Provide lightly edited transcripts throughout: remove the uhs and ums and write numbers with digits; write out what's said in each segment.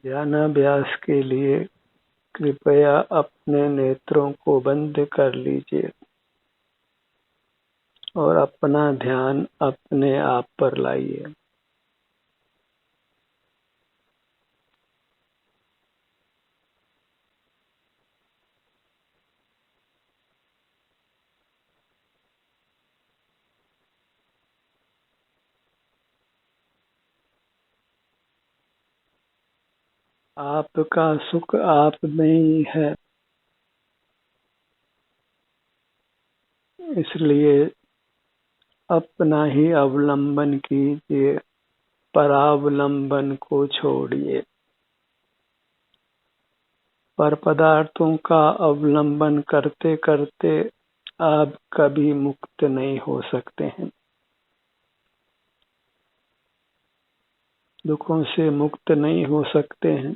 ध्यानाभ्यास के लिए कृपया अपने नेत्रों को बंद कर लीजिए और अपना ध्यान अपने आप पर लाइए। आपका सुख आप में ही है, इसलिए अपना ही अवलंबन कीजिए, परावलंबन को छोड़िए। पर पदार्थों का अवलंबन करते करते आप कभी मुक्त नहीं हो सकते हैं। दुखों से मुक्त नहीं हो सकते हैं।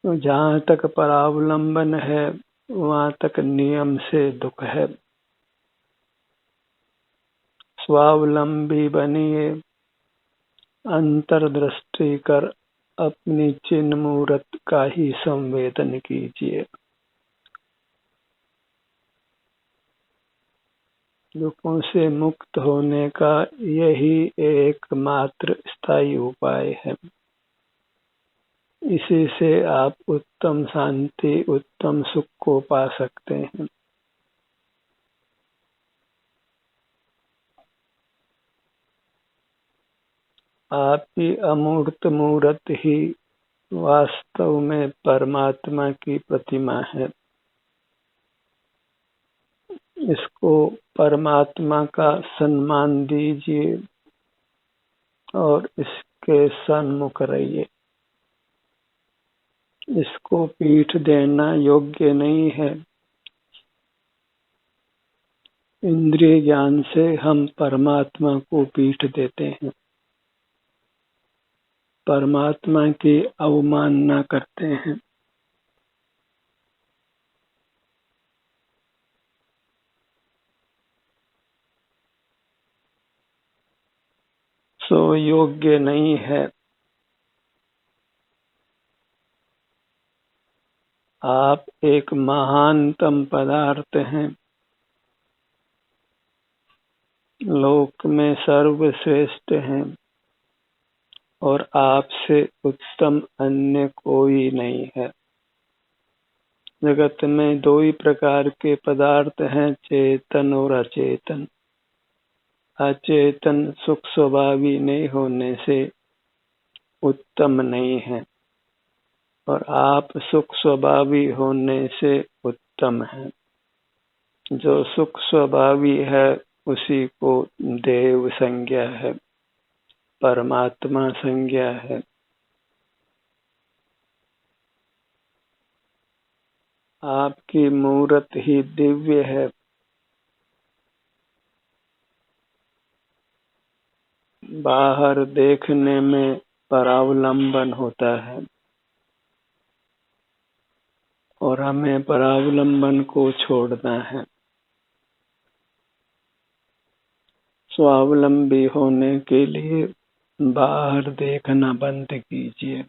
तो जहाँ तक परावलंबन है वहाँ तक नियम से दुख है। स्वावलंबी बनिए, अंतर्दृष्टि कर अपनी चिन्ह मूर्त का ही संवेदन कीजिए। दुखों से मुक्त होने का यही एकमात्र स्थायी उपाय है। इसी से आप उत्तम शांति, उत्तम सुख को पा सकते हैं। आपकी अमूर्त मूर्त ही वास्तव में परमात्मा की प्रतिमा है। इसको परमात्मा का सम्मान दीजिए और इसके सन्मुख रहिए। इसको पीठ देना योग्य नहीं है। इंद्रिय ज्ञान से हम परमात्मा को पीठ देते हैं, परमात्मा की अवमानना करते हैं। सो योग्य नहीं है। आप एक महानतम पदार्थ हैं, लोक में सर्वश्रेष्ठ हैं और आपसे उत्तम अन्य कोई नहीं है। जगत में दो ही प्रकार के पदार्थ हैं, चेतन और अचेतन। अचेतन सुख स्वभावी नहीं होने से उत्तम नहीं है और आप सुख स्वभावी होने से उत्तम हैं। जो सुख स्वभावी है उसी को देव संज्ञा है, परमात्मा संज्ञा है। आपकी मूर्त ही दिव्य है। बाहर देखने में परावलंबन होता है और हमें परावलंबन को छोड़ना है। स्वावलंबी होने के लिए बाहर देखना बंद कीजिए।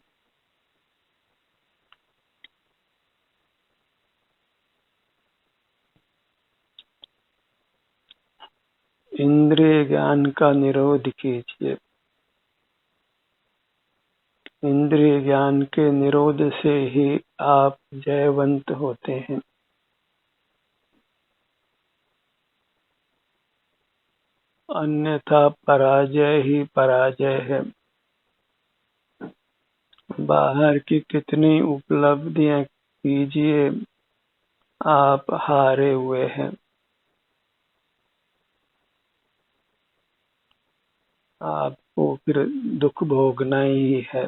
इंद्रिय ज्ञान का निरोध कीजिए। इंद्रिय ज्ञान के निरोध से ही आप जयवंत होते हैं। अन्यथा पराजय ही पराजय है। बाहर की कितनी उपलब्धियां कीजिए, आप हारे हुए हैं। आपको फिर दुख भोगना ही है,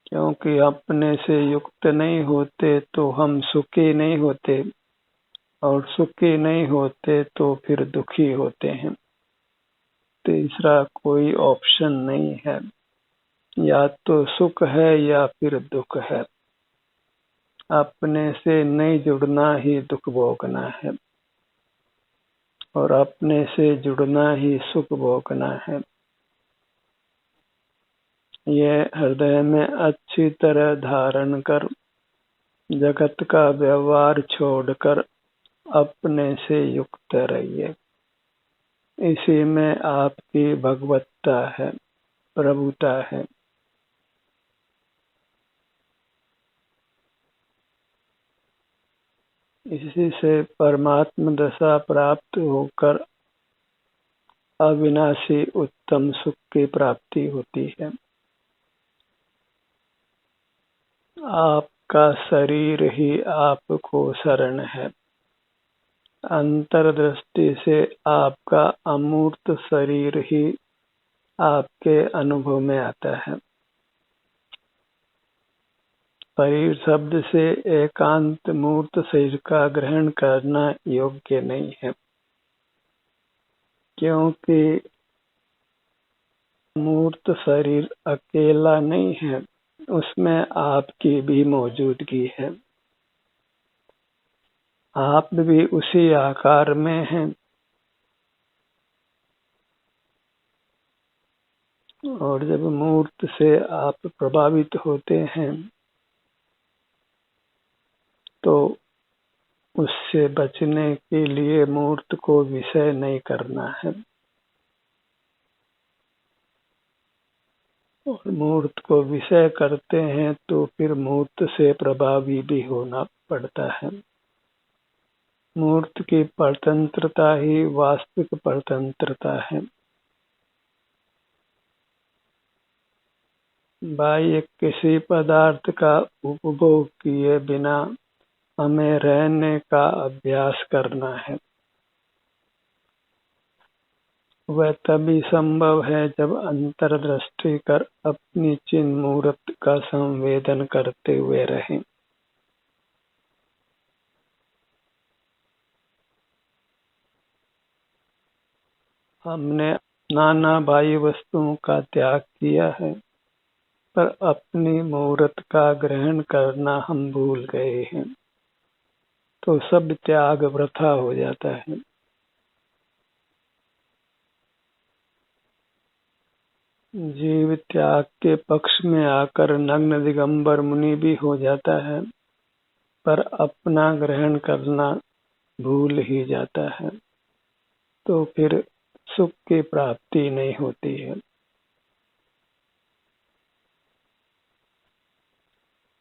क्योंकि अपने से युक्त नहीं होते तो हम सुखी नहीं होते और सुखी नहीं होते तो फिर दुखी होते हैं। तीसरा कोई ऑप्शन नहीं है, या तो सुख है या फिर दुख है। अपने से नहीं जुड़ना ही दुख भोगना है और अपने से जुड़ना ही सुख भोगना है। ये हृदय में अच्छी तरह धारण कर जगत का व्यवहार छोड़कर अपने से युक्त रहिए। इसी में आपकी भगवत्ता है, प्रभुता है। इसी से परमात्म दशा प्राप्त होकर अविनाशी उत्तम सुख की प्राप्ति होती है। आपका शरीर ही आपको शरण है। अंतर्दृष्टि से आपका अमूर्त शरीर ही आपके अनुभव में आता है। शरीर शब्द से एकांत मूर्त शरीर का ग्रहण करना योग्य नहीं है, क्योंकि मूर्त शरीर अकेला नहीं है, उसमें आपकी भी मौजूदगी है। आप भी उसी आकार में हैं और जब मूर्त से आप प्रभावित होते हैं तो उससे बचने के लिए मूर्त को विषय नहीं करना है और मूर्त को विषय करते हैं तो फिर मूर्त से प्रभावी भी होना पड़ता है। मूर्त की परतंत्रता ही वास्तविक परतंत्रता है। बाह्य किसी पदार्थ का उपभोग किए बिना हमें रहने का अभ्यास करना है। वह तभी संभव है जब अंतर्दृष्टि कर अपनी चिन्ह मूर्त का संवेदन करते हुए रहें। हमने नाना बाह्य वस्तुओं का त्याग किया है, पर अपनी मूर्त का ग्रहण करना हम भूल गए हैं, तो सब त्याग वृथा हो जाता है। जीव त्याग के पक्ष में आकर नग्न दिगंबर मुनि भी हो जाता है, पर अपना ग्रहण करना भूल ही जाता है, तो फिर सुख की प्राप्ति नहीं होती है।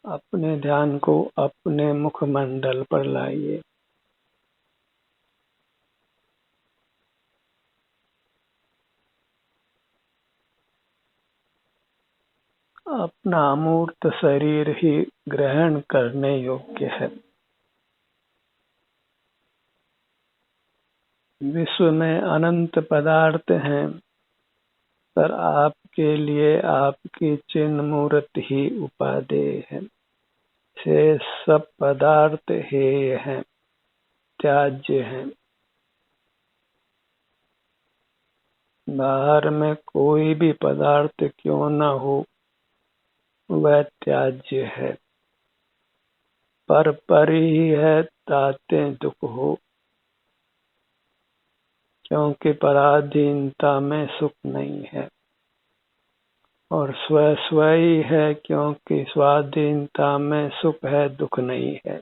अपने ध्यान को अपने मुखमंडल पर लाइए। अपना अमूर्त शरीर ही ग्रहण करने योग्य है। विश्व में अनंत पदार्थ हैं, पर आपके लिए आपकी चिन्ह मूर्त ही उपादेय है। शेष सब पदार्थ हेय हैं, त्याज्य हैं। बाहर में कोई भी पदार्थ क्यों न हो, वह त्याज्य है। पर ही है ताते दुख हो, क्योंकि पराधीनता में सुख नहीं है, और स्व ही है, क्योंकि स्वाधीनता में सुख है, दुख नहीं है।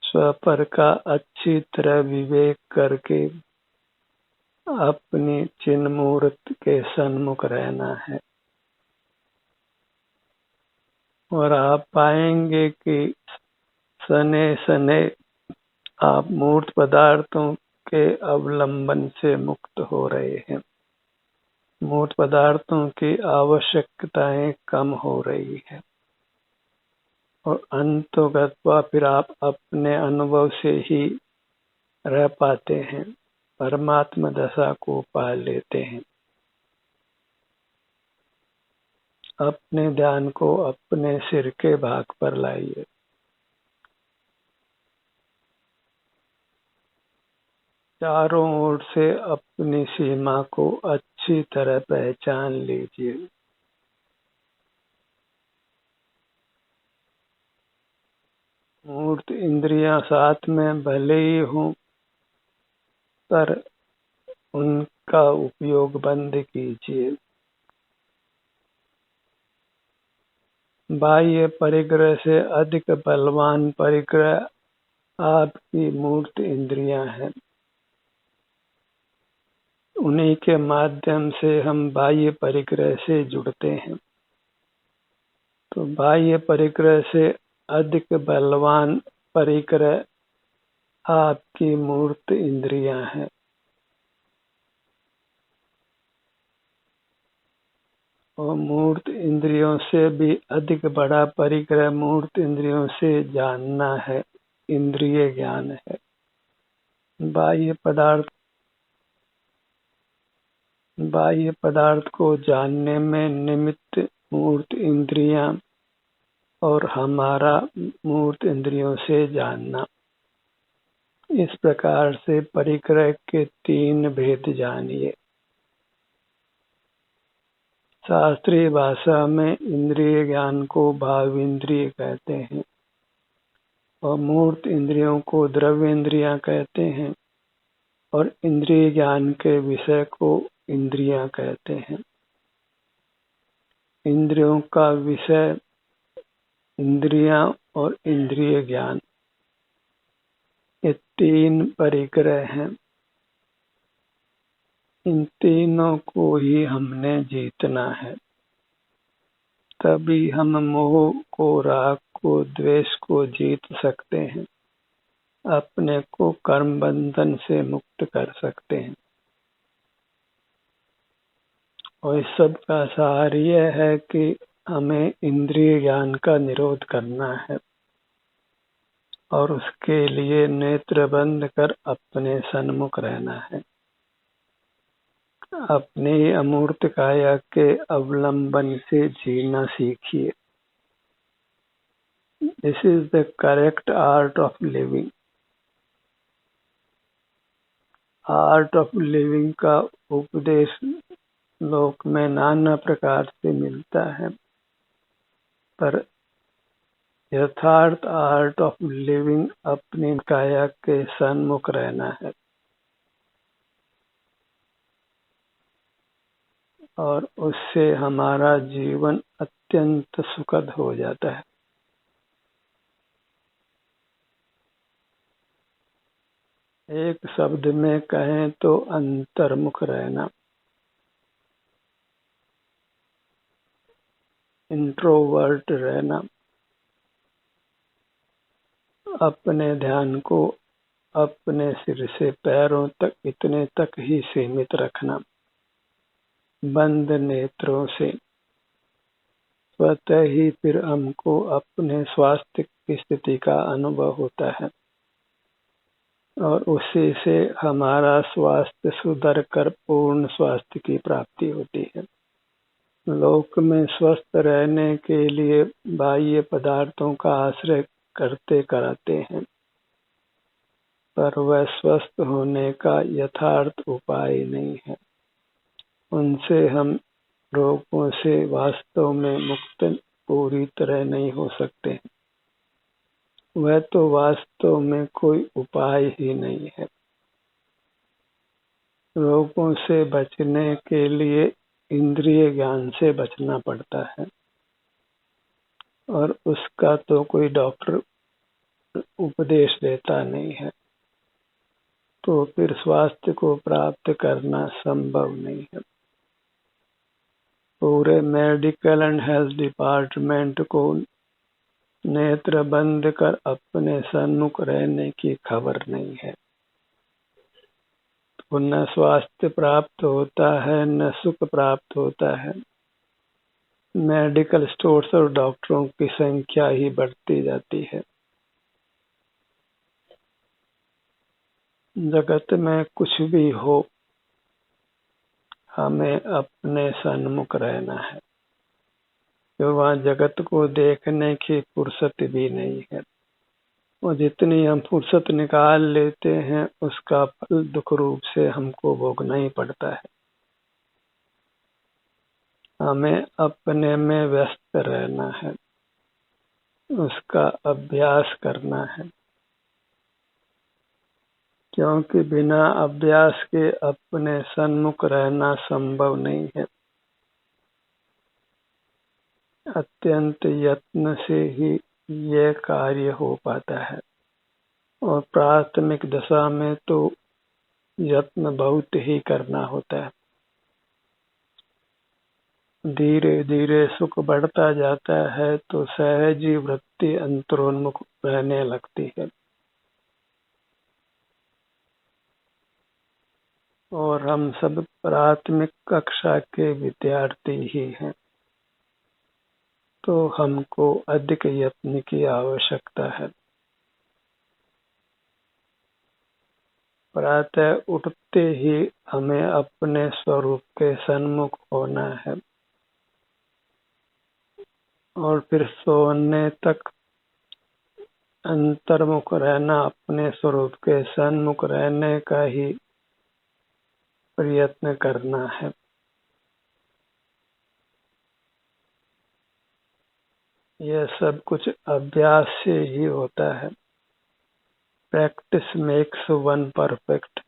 स्वपर का अच्छी तरह विवेक करके अपनी चिन्ह मूर्त के सन्मुख रहना है, और आप पाएंगे कि सने सने आप मूर्त पदार्थों के अवलंबन से मुक्त हो रहे हैं। मूर्त पदार्थों की आवश्यकताएं कम हो रही है, और अंतोगत्वा फिर आप अपने अनुभव से ही रह पाते हैं, परमात्मा दशा को पा लेते हैं। अपने ध्यान को अपने सिर के भाग पर लाइए। चारों ओर से अपनी सीमा को अच्छी तरह पहचान लीजिए। मूर्त इंद्रियां साथ में भले ही हों, पर उनका उपयोग बंद कीजिए। बाह्य परिग्रह से अधिक बलवान परिग्रह आपकी मूर्त इंद्रियां हैं। उन्हीं के माध्यम से हम बाह्य परिग्रह से जुड़ते हैं। तो बाह्य परिग्रह से अधिक बलवान परिग्रह आपकी मूर्त इंद्रियां हैं। और मूर्त इंद्रियों से भी अधिक बड़ा परिग्रह मूर्त इंद्रियों से जानना है, इंद्रिय ज्ञान है। बाह्य पदार्थ को जानने में निमित्त मूर्त इंद्रियां और हमारा मूर्त इंद्रियों से जानना। इस प्रकार से परिग्रह के 3 भेद जानिए। शास्त्रीय भाषा में इंद्रिय ज्ञान को भावेंद्रिय कहते हैं और मूर्त इंद्रियों को द्रव्येंद्रियां कहते हैं और इंद्रिय ज्ञान के विषय को इंद्रियां कहते हैं। इंद्रियों का विषय इंद्रियां और इंद्रिय ज्ञान, ये 3 परिग्रह हैं। इन तीनों को ही हमने जीतना है, तभी हम मोह को, राग को, द्वेष को जीत सकते हैं, अपने को कर्म बंधन से मुक्त कर सकते हैं। और इस सब का सार यह है कि हमें इंद्रिय ज्ञान का निरोध करना है और उसके लिए नेत्र बंद कर अपने सन्मुख रहना है। अपनी अमूर्त काया के अवलंबन से जीना सीखिए। This is the correct art of living. Art of living का उपदेश लोक में नाना प्रकार से मिलता है, पर यथार्थ आर्ट ऑफ लिविंग अपनी काया के सन्मुख रहना है और उससे हमारा जीवन अत्यंत सुखद हो जाता है। एक शब्द में कहें तो अंतर्मुख रहना, इंट्रोवर्ट रहना, अपने ध्यान को अपने सिर से पैरों तक इतने तक ही सीमित रखना, बंद नेत्रों से। स्वतः ही फिर हमको अपने स्वास्थ्य की स्थिति का अनुभव होता है और उसी से हमारा स्वास्थ्य सुधर कर पूर्ण स्वास्थ्य की प्राप्ति होती है। लोक में स्वस्थ रहने के लिए बाह्य पदार्थों का आश्रय करते कराते हैं, पर वह स्वस्थ होने का यथार्थ उपाय नहीं है। उनसे हम रोगों से वास्तव में मुक्त पूरी तरह नहीं हो सकते। वह तो वास्तव में कोई उपाय ही नहीं है। रोगों से बचने के लिए इंद्रिय ज्ञान से बचना पड़ता है और उसका तो कोई डॉक्टर उपदेश देता नहीं है, तो फिर स्वास्थ्य को प्राप्त करना संभव नहीं है। पूरे मेडिकल एंड हेल्थ डिपार्टमेंट को नेत्र बंद कर अपने सन्मुख रहने की खबर नहीं है, तो न स्वास्थ्य प्राप्त होता है न सुख प्राप्त होता है। मेडिकल स्टोर्स और डॉक्टरों की संख्या ही बढ़ती जाती है। जगत में कुछ भी हो, हमें अपने सन्मुख रहना है, तो वहाँ जगत को देखने की फुर्सत भी नहीं है और जितनी हम फुर्सत निकाल लेते हैं उसका फल दुख रूप से हमको भोगना ही पड़ता है। हमें अपने में व्यस्त रहना है, उसका अभ्यास करना है, क्योंकि बिना अभ्यास के अपने सन्मुख रहना संभव नहीं है। अत्यंत यत्न से ही ये कार्य हो पाता है, और प्राथमिक दशा में तो यत्न बहुत ही करना होता है। धीरे धीरे सुख बढ़ता जाता है तो सहज वृत्ति अंतरोन्मुख रहने लगती है, और हम सब प्राथमिक कक्षा के विद्यार्थी ही हैं, तो हमको अधिक यत्न की आवश्यकता है। प्रातः उठते ही हमें अपने स्वरूप के सन्मुख होना है, और फिर सोने तक अंतर्मुख रहना, अपने स्वरूप के सन्मुख रहने का ही प्रयत्न करना है। यह सब कुछ अभ्यास से ही होता है। Practice makes one perfect.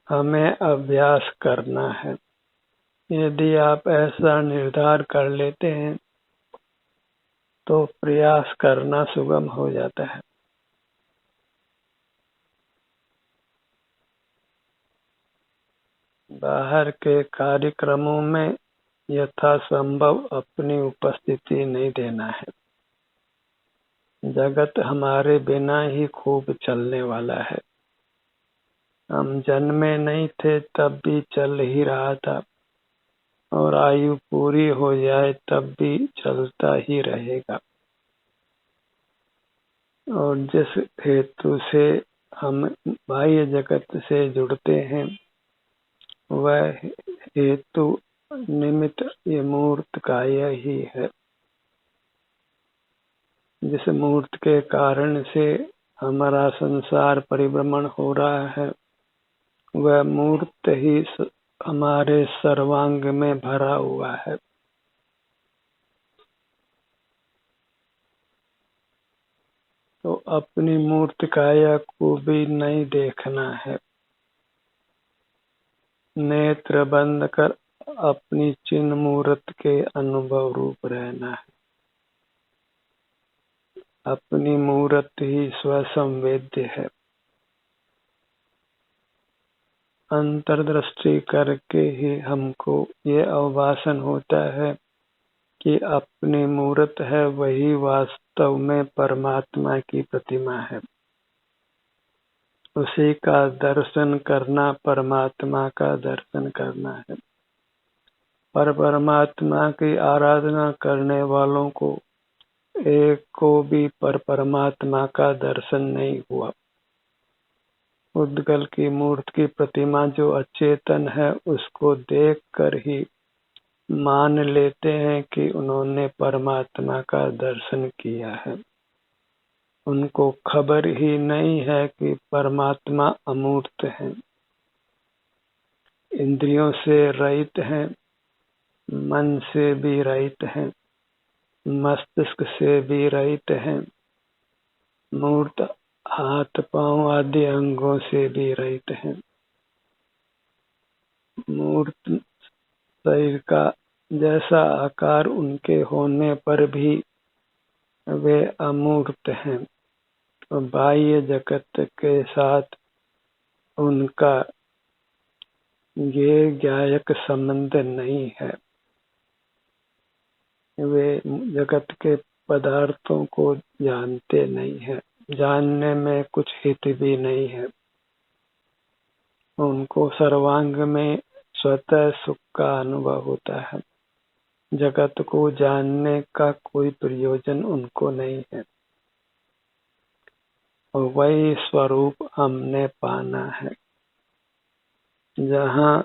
हमें अभ्यास करना है। यदि आप ऐसा निर्धार कर लेते हैं तो प्रयास करना सुगम हो जाता है। बाहर के कार्यक्रमों में यथासंभव अपनी उपस्थिति नहीं देना है। जगत हमारे बिना ही खूब चलने वाला है। हम जन्मे नहीं थे तब भी चल ही रहा था, और आयु पूरी हो जाए तब भी चलता ही रहेगा। और जिस हेतु से हम बाह्य जगत से जुड़ते हैं, वह हेतु निमित्त ये मूर्त काय ही है। जिस मूर्त के कारण से हमारा संसार परिभ्रमण हो रहा है, वह मूर्त ही हमारे सर्वांग में भरा हुआ है। तो अपनी मूर्त काया को भी नहीं देखना है। नेत्र बंद कर अपनी चिन्ह मूर्त के अनुभव रूप रहना है। अपनी मूर्त ही स्वसंवेद्य है। अंतर्दृष्टि करके ही हमको ये अवभाषण होता है कि अपनी मूर्त है वही वास्तव में परमात्मा की प्रतिमा है। उसी का दर्शन करना परमात्मा का दर्शन करना है। पर परमात्मा की आराधना करने वालों को एक को भी पर परमात्मा का दर्शन नहीं हुआ। उद्गल की मूर्ति की प्रतिमा जो अचेतन है, उसको देख कर ही मान लेते हैं कि उन्होंने परमात्मा का दर्शन किया है। उनको खबर ही नहीं है कि परमात्मा अमूर्त है, इंद्रियों से रहित है, मन से भी रहित है, मस्तिष्क से भी रहित है, मूर्त हाथ पांव आदि अंगों से भी रहित है। मूर्त शरीर का जैसा आकार उनके होने पर भी वे अमूर्त हैं, और बाह्य जगत के साथ उनका ये ज्ञायक संबंध नहीं है। वे जगत के पदार्थों को जानते नहीं है, जानने में कुछ हित भी नहीं है। उनको सर्वांग में स्वतः सुख का अनुभव होता है। जगत को जानने का कोई प्रयोजन उनको नहीं है, और वही स्वरूप हमने पाना है, जहाँ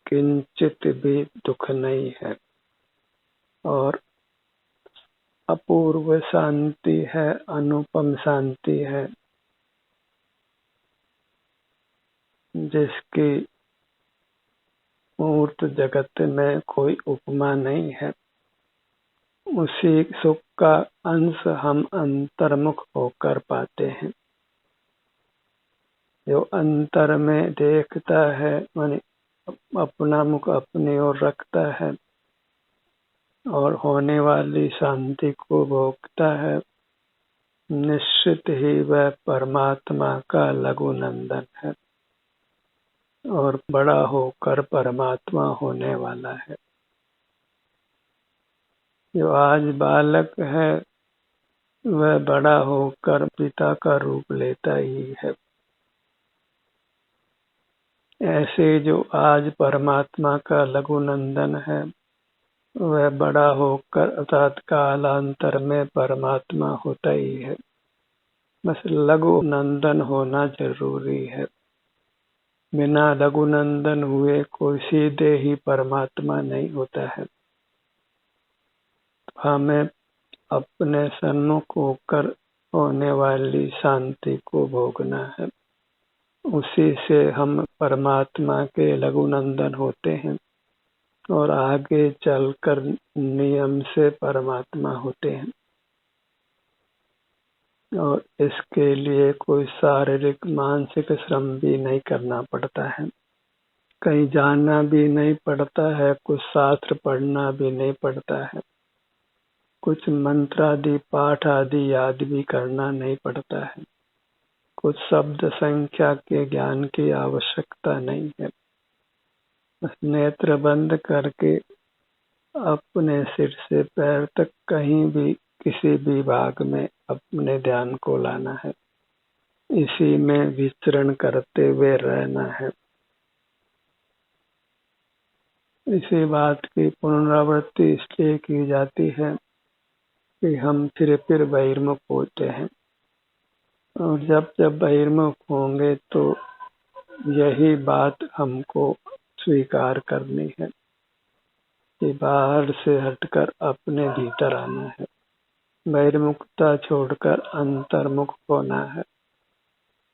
किंचित भी दुख नहीं है और अपूर्व शांति है, अनुपम शांति है, जिसकी मूर्त जगत में कोई उपमा नहीं है। उसी सुख का अंश हम अंतर्मुख होकर पाते हैं। जो अंतर में देखता है, माने अपना मुख अपनी ओर रखता है, और होने वाली शांति को भोगता है, निश्चित ही वह परमात्मा का लघु नंदन है और बड़ा होकर परमात्मा होने वाला है। जो आज बालक है वह बड़ा होकर पिता का रूप लेता ही है। ऐसे जो आज परमात्मा का लघु नंदन है वह बड़ा होकर अर्थात कालांतर में परमात्मा होता ही है। बस लघु नंदन होना जरूरी है। बिना लघु नंदन हुए कोई सीधे ही परमात्मा नहीं होता है। तो हमें अपने सन्मुख होकर होने वाली शांति को भोगना है। उसी से हम परमात्मा के लघु नंदन होते हैं और आगे चलकर नियम से परमात्मा होते हैं। और इसके लिए कोई शारीरिक मानसिक श्रम भी नहीं करना पड़ता है, कहीं जाना भी नहीं पड़ता है, कुछ शास्त्र पढ़ना भी नहीं पड़ता है, कुछ मंत्र आदि पाठ आदि याद भी करना नहीं पड़ता है, कुछ शब्द संख्या के ज्ञान की आवश्यकता नहीं है। बस नेत्र बंद करके अपने सिर से पैर तक कहीं भी किसी भी भाग में अपने ध्यान को लाना है, इसी में विचरण करते हुए रहना है। इसी बात की पुनरावृत्ति इसलिए की जाती है कि हम फिर बहिर्मुख होते हैं और जब जब बहिर्मुख होंगे तो यही बात हमको स्वीकार करनी है कि बाहर से हटकर अपने भीतर आना है, बहिर्मुखता छोड़कर अंतर्मुख होना है,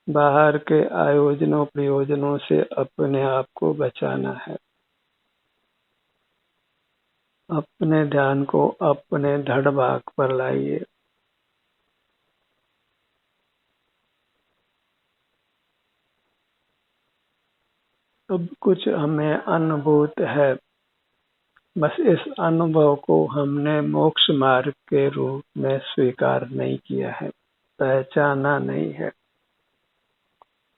बाहर के आयोजनों प्रयोजनों से अपने आप को बचाना है, अपने ध्यान को अपने धड़ भाग पर लाइए। सब कुछ हमें अनुभूत है, बस इस अनुभव को हमने मोक्ष मार्ग के रूप में स्वीकार नहीं किया है, पहचाना नहीं है।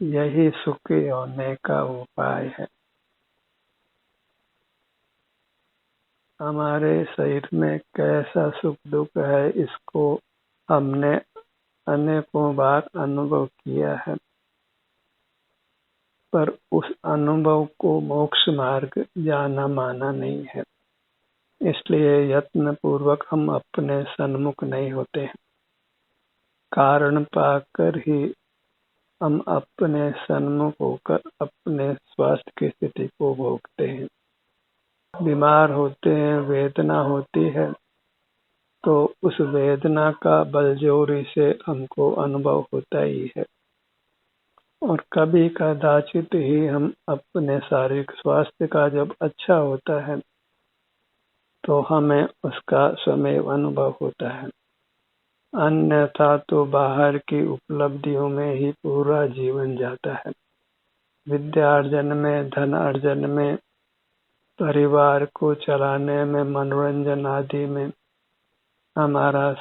यही सुखी होने का उपाय है। हमारे शरीर में कैसा सुख दुख है इसको हमने अनेकों बार अनुभव किया है, पर उस अनुभव को मोक्ष मार्ग जाना माना नहीं है। इसलिए यत्न पूर्वक हम अपने सन्मुख नहीं होते हैं। कारण पाकर ही हम अपने सन्मुख होकर अपने स्वास्थ्य की स्थिति को भोगते हैं। बीमार होते हैं, वेदना होती है, तो उस वेदना का बलजोरी से हमको अनुभव होता ही है। और कभी कदाचित ही हम अपने शारीरिक स्वास्थ्य का जब अच्छा होता है तो हमें उसका स्वयं अनुभव होता है, अन्यथा तो बाहर की उपलब्धियों में ही पूरा जीवन जाता है। विद्यार्जन में, धन अर्जन में, परिवार को चलाने में, मनोरंजन आदि में हमारा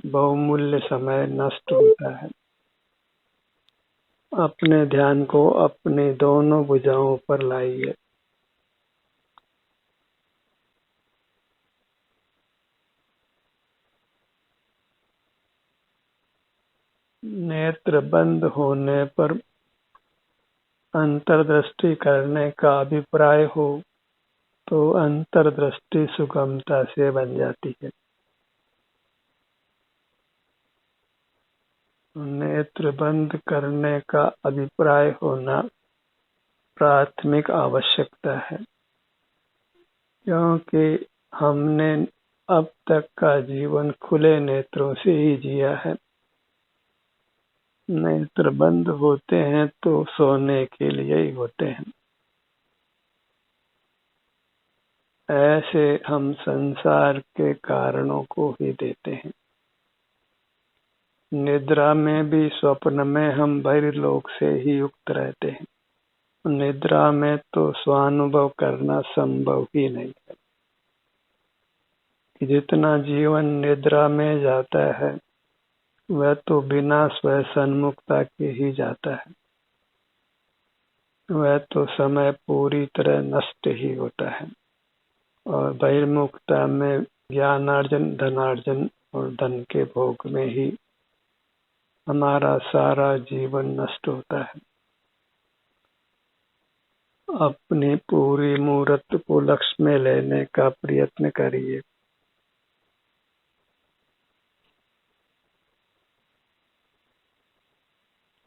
बहुमूल्य समय नष्ट होता है। अपने ध्यान को अपनी दोनों भुजाओं पर लाइए। नेत्र बंद होने पर अंतर्दृष्टि करने का अभिप्राय हो तो अंतर्दृष्टि सुगमता से बन जाती है। नेत्र बंद करने का अभिप्राय होना प्राथमिक आवश्यकता है, क्योंकि हमने अब तक का जीवन खुले नेत्रों से ही जिया है। नेत्र बंद होते हैं तो सोने के लिए ही होते हैं। ऐसे हम संसार के कारणों को ही देते हैं। निद्रा में भी, स्वप्न में हम बहिर्लोक से ही युक्त रहते हैं। निद्रा में तो स्वानुभव करना संभव ही नहीं है। कि जितना जीवन निद्रा में जाता है वह तो बिना स्व सन्मुखता के ही जाता है। वह तो समय पूरी तरह नष्ट ही होता है और बहिर्मुखता में ज्ञानार्जन, धनार्जन और धन के भोग में ही हमारा सारा जीवन नष्ट होता है। अपनी पूरी मूर्त को लक्ष्य में लेने का प्रयत्न करिए।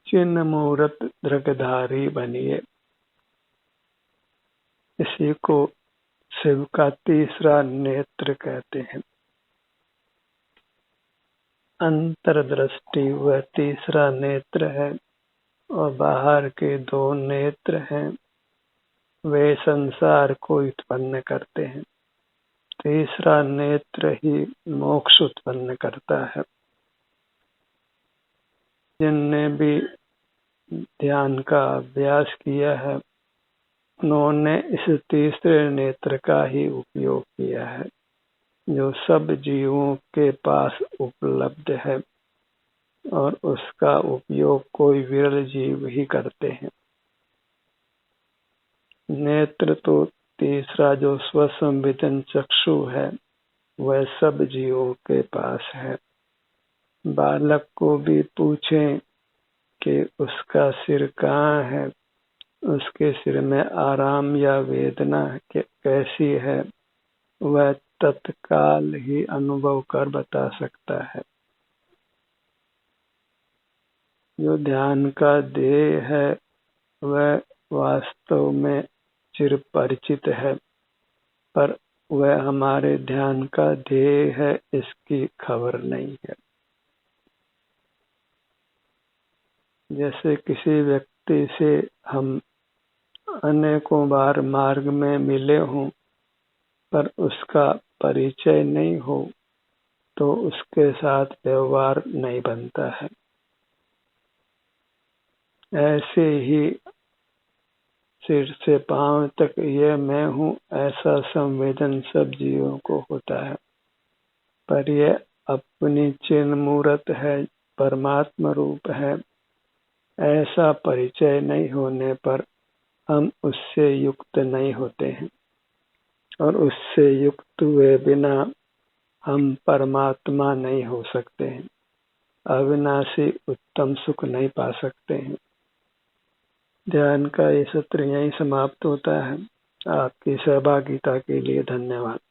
चिन्ह मूर्त दृगधारी बनिए। इसी को शिव का तीसरा नेत्र कहते हैं। अंतर्दृष्टि वह तीसरा नेत्र है और बाहर के दो नेत्र हैं, वे संसार को उत्पन्न करते हैं। तीसरा नेत्र ही मोक्ष उत्पन्न करता है। जिनने भी ध्यान का अभ्यास किया है उन्होंने इस तीसरे नेत्र का ही उपयोग किया है, जो सब जीवों के पास उपलब्ध है और उसका उपयोग कोई विरल जीव ही करते हैं। नेत्र तो तीसरा जो स्वसंवेदन चक्षु है वह सब जीवों के पास है। बालक को भी पूछें कि उसका सिर कहाँ है, उसके सिर में आराम या वेदना कैसी है, वह तत्काल ही अनुभव कर बता सकता है। जो ध्यान का ध्येय है वह वास्तव में चिर परिचित है, पर वह हमारे ध्यान का ध्येय है इसकी खबर नहीं है। जैसे किसी व्यक्ति से हम अनेकों बार मार्ग में मिले हों पर उसका परिचय नहीं हो तो उसके साथ व्यवहार नहीं बनता है। ऐसे ही सिर से पांव तक ये मैं हूँ ऐसा संवेदन सब जीवों को होता है, पर यह अपनी चिन्ह मूर्त है, परमात्मा रूप है, ऐसा परिचय नहीं होने पर हम उससे युक्त नहीं होते हैं और उससे युक्त हुए बिना हम परमात्मा नहीं हो सकते हैं, अविनाशी उत्तम सुख नहीं पा सकते हैं। ध्यान का ये सत्र यहीं समाप्त होता है। आपकी सहभागिता के लिए धन्यवाद।